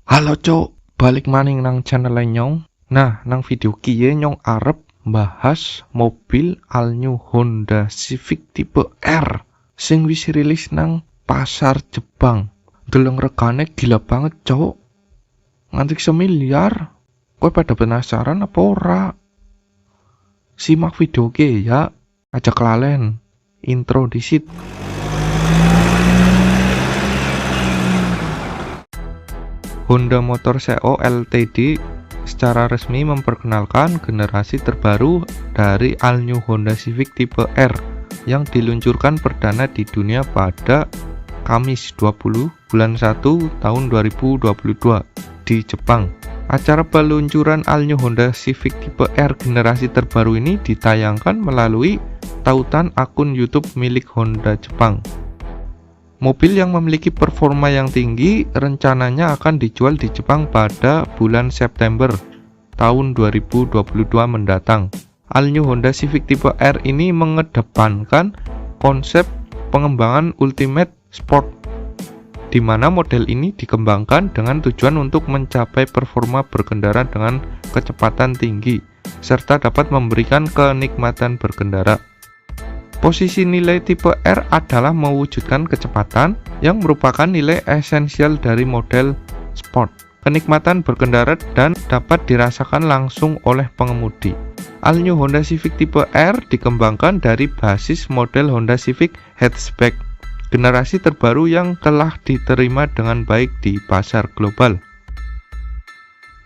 Halo cok, balik maning nang channel nyong. Nah, nang video kiye nyong arep bahas mobil all new Honda Civic tipe R sing wis rilis nang pasar Jepang. Deleng regane gila banget cok, nganti semiliar. Kowe pada penasaran apa ora? Simak video kiye ya, aja kelalen. Intro disit. Honda Motor Co Ltd secara resmi memperkenalkan generasi terbaru dari all new Honda Civic tipe R yang diluncurkan perdana di dunia pada Kamis 20 bulan 1 tahun 2022 di Jepang. Acara peluncuran all new Honda Civic tipe R generasi terbaru ini ditayangkan melalui tautan akun YouTube milik Honda Jepang. Mobil yang memiliki performa yang tinggi rencananya akan dijual di Jepang pada bulan September tahun 2022 mendatang. All new Honda Civic tipe R ini mengedepankan konsep pengembangan Ultimate Sport, di mana model ini dikembangkan dengan tujuan untuk mencapai performa berkendara dengan kecepatan tinggi, serta dapat memberikan kenikmatan berkendara. Posisi nilai tipe R adalah mewujudkan kecepatan yang merupakan nilai esensial dari model sport, kenikmatan berkendara dan dapat dirasakan langsung oleh pengemudi. All new Honda Civic tipe R dikembangkan dari basis model Honda Civic Hatchback, generasi terbaru yang telah diterima dengan baik di pasar global.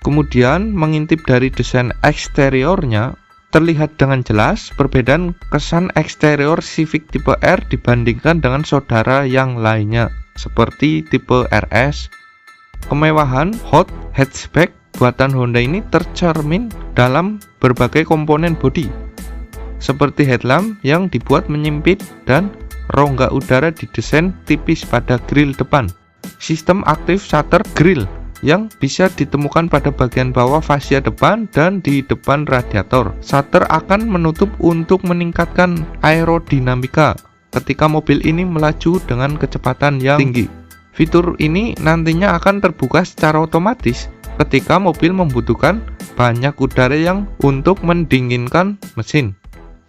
Kemudian mengintip dari desain eksteriornya, terlihat dengan jelas perbedaan kesan eksterior Civic tipe R dibandingkan dengan saudara yang lainnya seperti tipe RS. Kemewahan hot hatchback buatan Honda ini tercermin dalam berbagai komponen bodi, seperti headlamp yang dibuat menyempit dan rongga udara didesain tipis pada grill depan. Sistem aktif shutter grill yang bisa ditemukan pada bagian bawah fascia depan dan di depan radiator. Shutter akan menutup untuk meningkatkan aerodinamika ketika mobil ini melaju dengan kecepatan yang tinggi. Fitur ini nantinya akan terbuka secara otomatis ketika mobil membutuhkan banyak udara yang untuk mendinginkan mesin.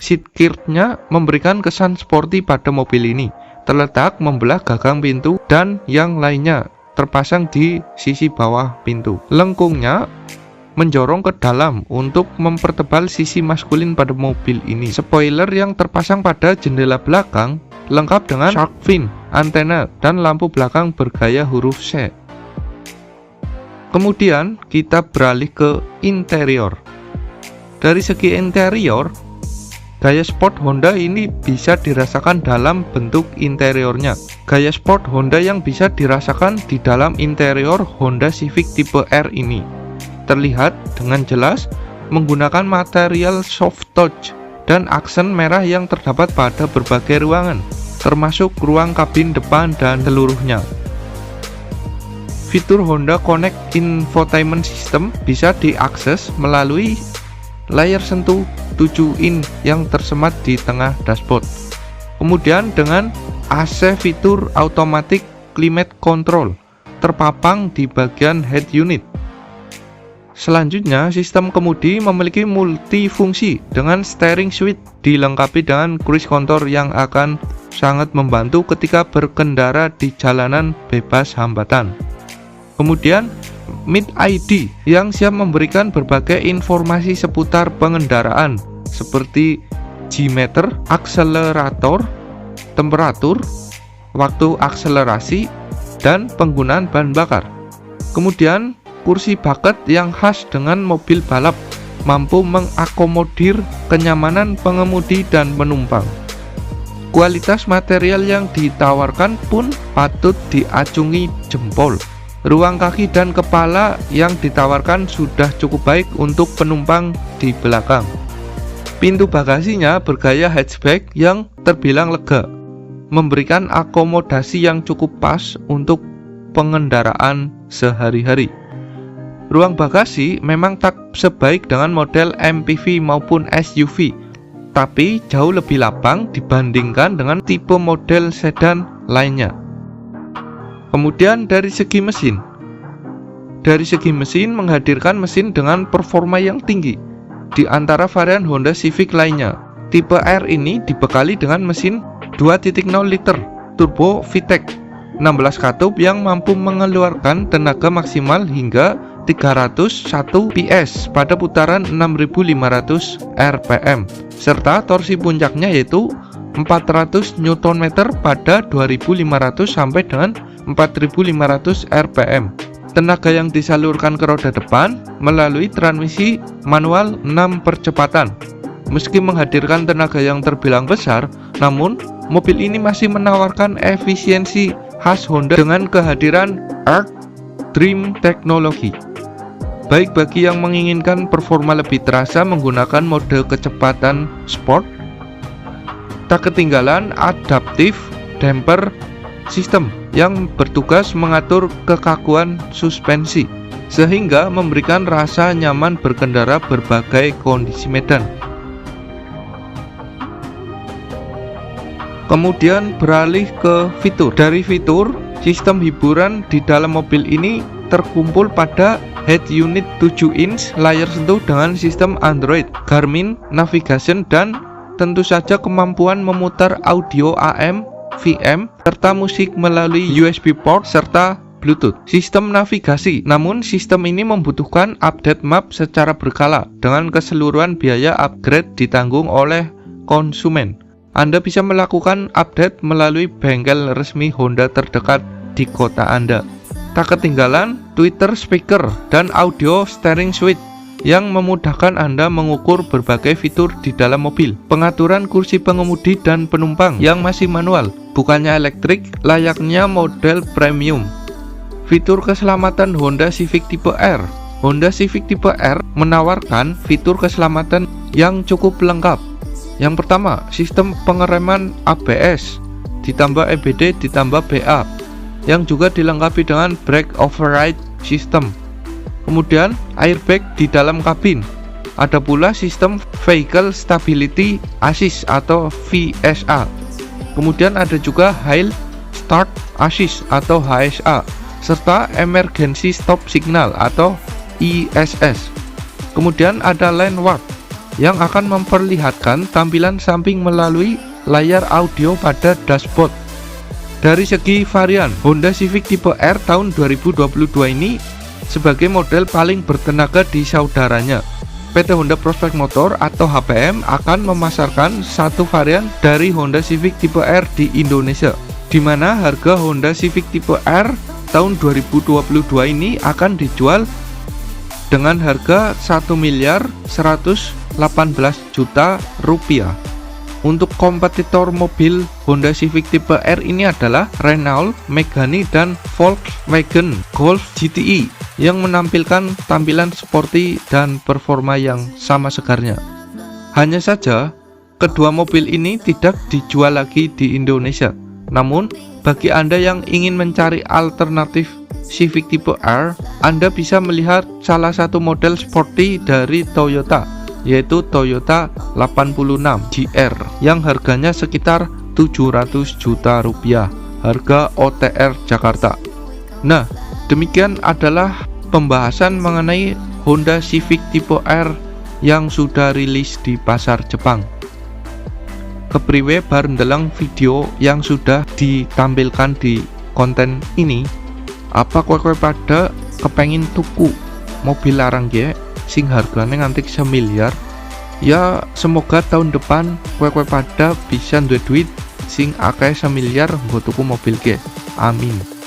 Seatkirtnya memberikan kesan sporty pada mobil ini, terletak membelah gagang pintu dan yang lainnya terpasang di sisi bawah pintu. Lengkungnya menjorong ke dalam untuk mempertebal sisi maskulin pada mobil ini. Spoiler yang terpasang pada jendela belakang lengkap dengan shark fin, antena, dan lampu belakang bergaya huruf C. Kemudian kita beralih ke interior. Dari segi interior, gaya sport Honda ini bisa dirasakan dalam bentuk interiornya. Gaya sport Honda yang bisa dirasakan di dalam interior Honda Civic tipe R ini terlihat dengan jelas menggunakan material soft touch dan aksen merah yang terdapat pada berbagai ruangan, termasuk ruang kabin depan dan seluruhnya. Fitur Honda Connect Infotainment System bisa diakses melalui layar sentuh 7 in yang tersemat di tengah dashboard. Kemudian dengan AC fitur automatic climate control terpapang di bagian head unit. Selanjutnya, sistem kemudi memiliki multifungsi dengan steering switch dilengkapi dengan cruise control yang akan sangat membantu ketika berkendara di jalanan bebas hambatan. Kemudian Mid ID yang siap memberikan berbagai informasi seputar pengendaraan seperti G-meter, akselerator, temperatur, waktu akselerasi, dan penggunaan bahan bakar. Kemudian kursi bucket yang khas dengan mobil balap mampu mengakomodir kenyamanan pengemudi dan penumpang. Kualitas material yang ditawarkan pun patut diacungi jempol. Ruang kaki dan kepala yang ditawarkan sudah cukup baik untuk penumpang di belakang. Pintu bagasinya bergaya hatchback yang terbilang lega, memberikan akomodasi yang cukup pas untuk pengendaraan sehari-hari. Ruang bagasi memang tak sebaik dengan model MPV maupun SUV, tapi jauh lebih lapang dibandingkan dengan tipe model sedan lainnya. Kemudian dari segi mesin, Dari segi mesin, menghadirkan mesin dengan performa yang tinggi di antara varian Honda Civic lainnya. Tipe R ini dibekali dengan mesin 2.0 liter turbo VTEC 16 katup yang mampu mengeluarkan tenaga maksimal hingga 301 PS pada putaran 6.500 RPM, serta torsi puncaknya yaitu 400 Nm pada 2.500 sampai dengan 4.500 RPM. Tenaga yang disalurkan ke roda depan melalui transmisi manual 6 percepatan. Meski menghadirkan tenaga yang terbilang besar, namun mobil ini masih menawarkan efisiensi khas Honda dengan kehadiran Arc Dream Technology. Baik bagi yang menginginkan performa lebih terasa menggunakan mode kecepatan sport, tak ketinggalan Adaptive Damper System yang bertugas mengatur kekakuan suspensi sehingga memberikan rasa nyaman berkendara berbagai kondisi medan. Kemudian beralih ke fitur. Dari fitur, sistem hiburan di dalam mobil ini terkumpul pada head unit 7 inch layar sentuh dengan sistem Android, Garmin Navigation, dan tentu saja kemampuan memutar audio AM, FM, serta musik melalui USB port serta Bluetooth. Sistem navigasi, namun sistem ini membutuhkan update map secara berkala dengan keseluruhan biaya upgrade ditanggung oleh konsumen. Anda bisa melakukan update melalui bengkel resmi Honda terdekat di kota Anda. Tak ketinggalan Twitter speaker dan audio steering switch yang memudahkan Anda mengukur berbagai fitur di dalam mobil. Pengaturan kursi pengemudi dan penumpang yang masih manual, bukannya elektrik, layaknya model premium. Fitur keselamatan Honda Civic Type R. Honda Civic Type R menawarkan fitur keselamatan yang cukup lengkap. Yang pertama, sistem pengereman ABS, ditambah EBD, ditambah BA, yang juga dilengkapi dengan brake override system. Kemudian, airbag di dalam kabin. Ada pula sistem Vehicle Stability Assist atau VSA. Kemudian ada juga Hill Start Assist atau HSA, serta Emergency Stop Signal atau ESS. Kemudian ada Lane Warp yang akan memperlihatkan tampilan samping melalui layar audio pada dashboard. Dari segi varian, Honda Civic Type R tahun 2022 ini sebagai model paling bertenaga di saudaranya. PT Honda Prospect Motor atau HPM akan memasarkan satu varian dari Honda Civic Type R di Indonesia, di mana harga Honda Civic Type R tahun 2022 ini akan dijual dengan harga 1.118 juta rupiah. Untuk kompetitor mobil Honda Civic Type R ini adalah Renault Megane dan Volkswagen Golf GTI yang menampilkan tampilan sporty dan performa yang sama segarnya. Hanya saja, kedua mobil ini tidak dijual lagi di Indonesia. Namun, bagi Anda yang ingin mencari alternatif Civic Type R, Anda bisa melihat salah satu model sporty dari Toyota, yaitu Toyota 86 GR yang harganya sekitar 700 juta rupiah, harga OTR Jakarta. Nah, demikian adalah pembahasan mengenai Honda Civic Type R yang sudah rilis di pasar Jepang. Kepriwe bar ndeleng video yang sudah ditampilkan di konten ini? Apa kowe pada kepengin tuku mobil larang ge sing harganya nganti 1 miliar? Ya, semoga tahun depan kowe pada bisa duwe duit sing akeh 1 miliar nggo tuku mobil ge. Amin.